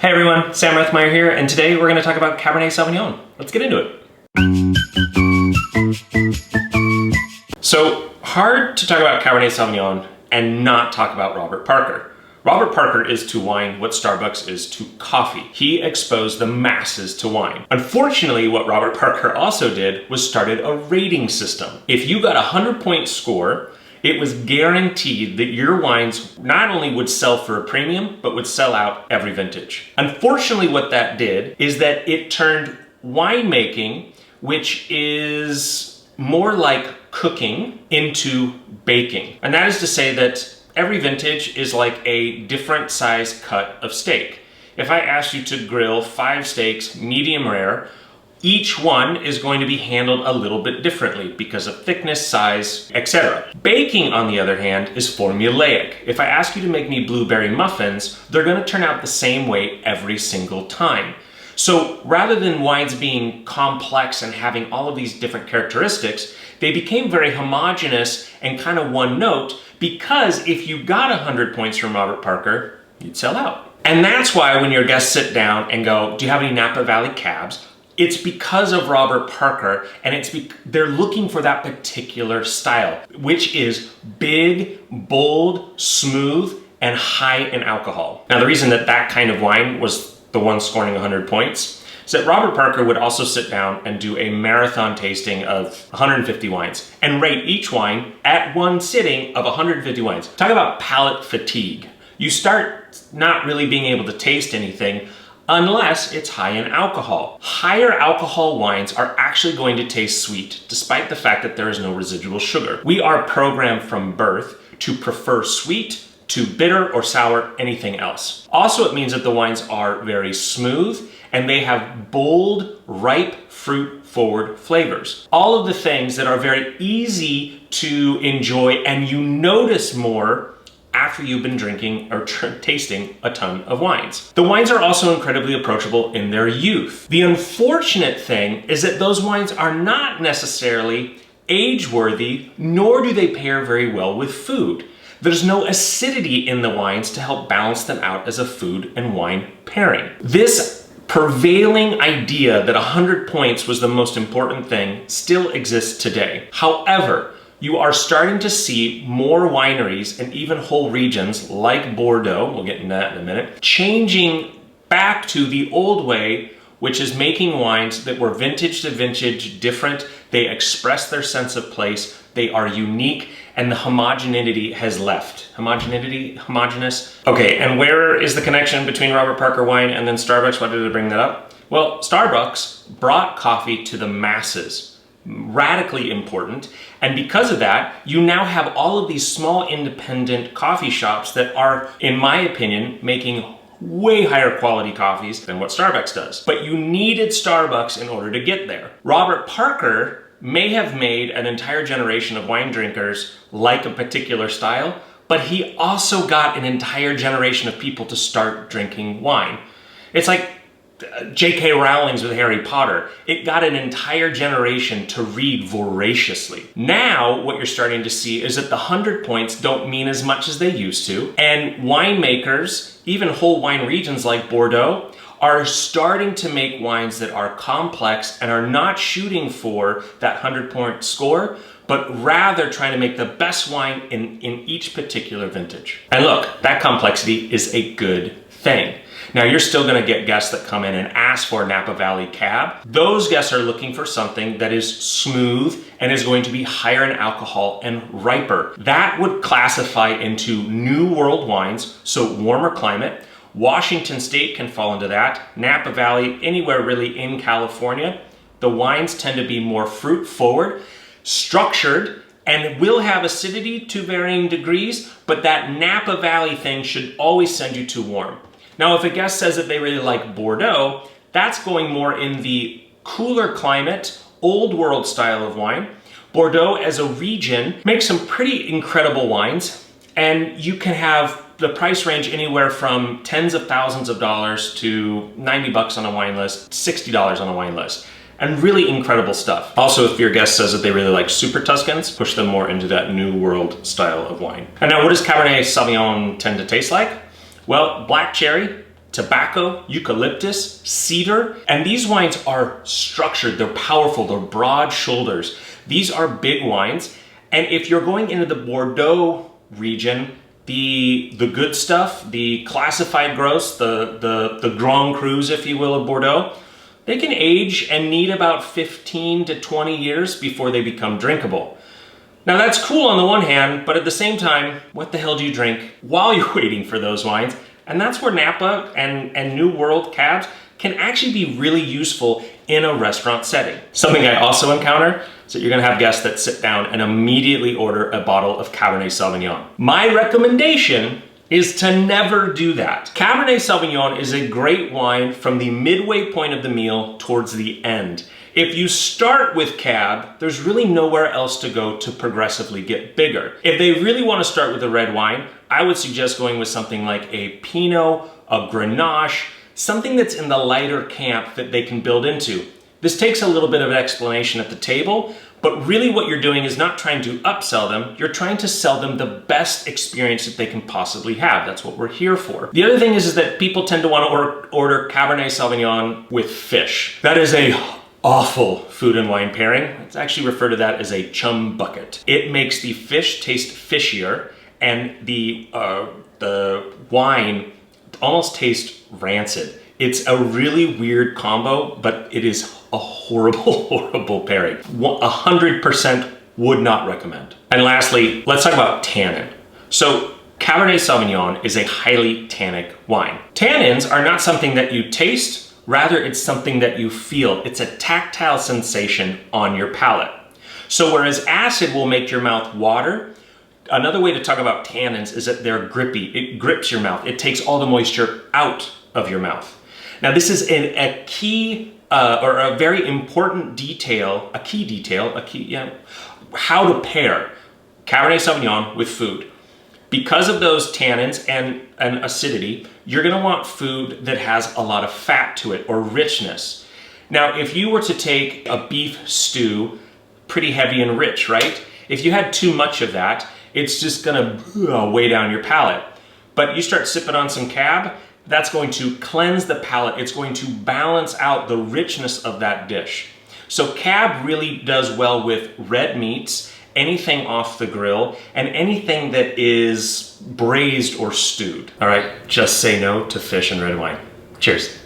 Hey everyone, Sam Rethmeyer here, and today we're going to talk about Cabernet Sauvignon. Let's get into it. So, hard to talk about Cabernet Sauvignon and not talk about Robert Parker. Robert Parker is to wine what Starbucks is to coffee. He exposed the masses to wine. Unfortunately, what Robert Parker also did was started a rating system. If you got a 100-point score, it was guaranteed that your wines not only would sell for a premium, but would sell out every vintage. Unfortunately, what that did is that it turned winemaking, which is more like cooking, into baking. And that is to say that every vintage is like a different size cut of steak. If I asked you to grill 5 steaks, medium rare, each one is going to be handled a little bit differently because of thickness, size, etc. Baking, on the other hand, is formulaic. If I ask you to make me blueberry muffins, they're going to turn out the same way every single time. So rather than wines being complex and having all of these different characteristics, they became very homogeneous and kind of one note, because if you got 100 points from Robert Parker, you'd sell out. And that's why when your guests sit down and go, do you have any Napa Valley cabs? It's because of Robert Parker, and they're looking for that particular style, which is big, bold, smooth, and high in alcohol. Now, the reason that that kind of wine was the one scoring 100 points is that Robert Parker would also sit down and do a marathon tasting of 150 wines and rate each wine at one sitting of 150 wines. Talk about palate fatigue. You start not really being able to taste anything unless it's high in alcohol. Higher alcohol wines are actually going to taste sweet, despite the fact that there is no residual sugar. We are programmed from birth to prefer sweet to bitter or sour, anything else. Also, it means that the wines are very smooth and they have bold, ripe, fruit-forward flavors. All of the things that are very easy to enjoy and you notice more after you've been drinking or tasting a ton of wines. The wines are also incredibly approachable in their youth. The unfortunate thing is that those wines are not necessarily age-worthy, nor do they pair very well with food. There's no acidity in the wines to help balance them out as a food and wine pairing. This prevailing idea that 100 points was the most important thing still exists today. However, you are starting to see more wineries and even whole regions like Bordeaux, we'll get into that in a minute, changing back to the old way, which is making wines that were vintage to vintage different. They express their sense of place, they are unique, and the homogeneity has left. Homogeneous? Okay, and where is the connection between Robert Parker wine and then Starbucks? Why did I bring that up? Well, Starbucks brought coffee to the masses. Radically important, and because of that, you now have all of these small independent coffee shops that are, in my opinion, making way higher quality coffees than what Starbucks does. But you needed Starbucks in order to get there. Robert Parker may have made an entire generation of wine drinkers like a particular style, but he also got an entire generation of people to start drinking wine. It's like J.K. Rowling's with Harry Potter. It got an entire generation to read voraciously. Now, what you're starting to see is that the 100 points don't mean as much as they used to, and winemakers, even whole wine regions like Bordeaux, are starting to make wines that are complex and are not shooting for that 100-point score, but rather trying to make the best wine in each particular vintage. And look, that complexity is a good thing. Now, you're still gonna get guests that come in and ask for a Napa Valley cab. Those guests are looking for something that is smooth and is going to be higher in alcohol and riper. That would classify into New World wines, so warmer climate. Washington State can fall into that. Napa Valley, anywhere really in California. The wines tend to be more fruit forward, structured, and will have acidity to varying degrees, but that Napa Valley thing should always send you to warm. Now, if a guest says that they really like Bordeaux, that's going more in the cooler climate, old world style of wine. Bordeaux as a region makes some pretty incredible wines, and you can have the price range anywhere from tens of thousands of dollars to 90 bucks on a wine list, $60 on a wine list. And really incredible stuff. Also, if your guest says that they really like super Tuscans, push them more into that New World style of wine. And now, what does Cabernet Sauvignon tend to taste like? Well, black cherry, tobacco, eucalyptus, cedar, and these wines are structured, they're powerful, they're broad shoulders. These are big wines, and if you're going into the Bordeaux region, the good stuff, the classified gross, the Grand Crus, if you will, of Bordeaux, they can age and need about 15 to 20 years before they become drinkable. Now that's cool on the one hand, but at the same time, what the hell do you drink while you're waiting for those wines? And that's where Napa and New World cabs can actually be really useful in a restaurant setting. Something I also encounter is that you're gonna have guests that sit down and immediately order a bottle of Cabernet Sauvignon. My recommendation is to never do that. Cabernet Sauvignon is a great wine from the midway point of the meal towards the end. If you start with Cab, there's really nowhere else to go to progressively get bigger. If they really want to start with a red wine, I would suggest going with something like a Pinot, a Grenache, something that's in the lighter camp that they can build into. This takes a little bit of an explanation at the table, but really what you're doing is not trying to upsell them, you're trying to sell them the best experience that they can possibly have. That's what we're here for. The other thing is that people tend to want to order Cabernet Sauvignon with fish. That is a awful food and wine pairing. Let's actually refer to that as a chum bucket. It makes the fish taste fishier and the wine almost tastes rancid. It's a really weird combo, but it is a horrible, horrible pairing. 100% would not recommend. And lastly, let's talk about tannin. So Cabernet Sauvignon is a highly tannic wine. Tannins are not something that you taste, rather it's something that you feel. It's a tactile sensation on your palate. So whereas acid will make your mouth water, another way to talk about tannins is that they're grippy. It grips your mouth. It takes all the moisture out of your mouth. Now this is a key or a very important detail, how to pair Cabernet Sauvignon with food. Because of those tannins and acidity, you're gonna want food that has a lot of fat to it or richness. Now, if you were to take a beef stew, pretty heavy and rich, right? If you had too much of that, it's just gonna weigh down your palate. But you start sipping on some Cab, that's going to cleanse the palate. It's going to balance out the richness of that dish. So Cab really does well with red meats, anything off the grill, and anything that is braised or stewed. All right, just say no to fish and red wine. Cheers.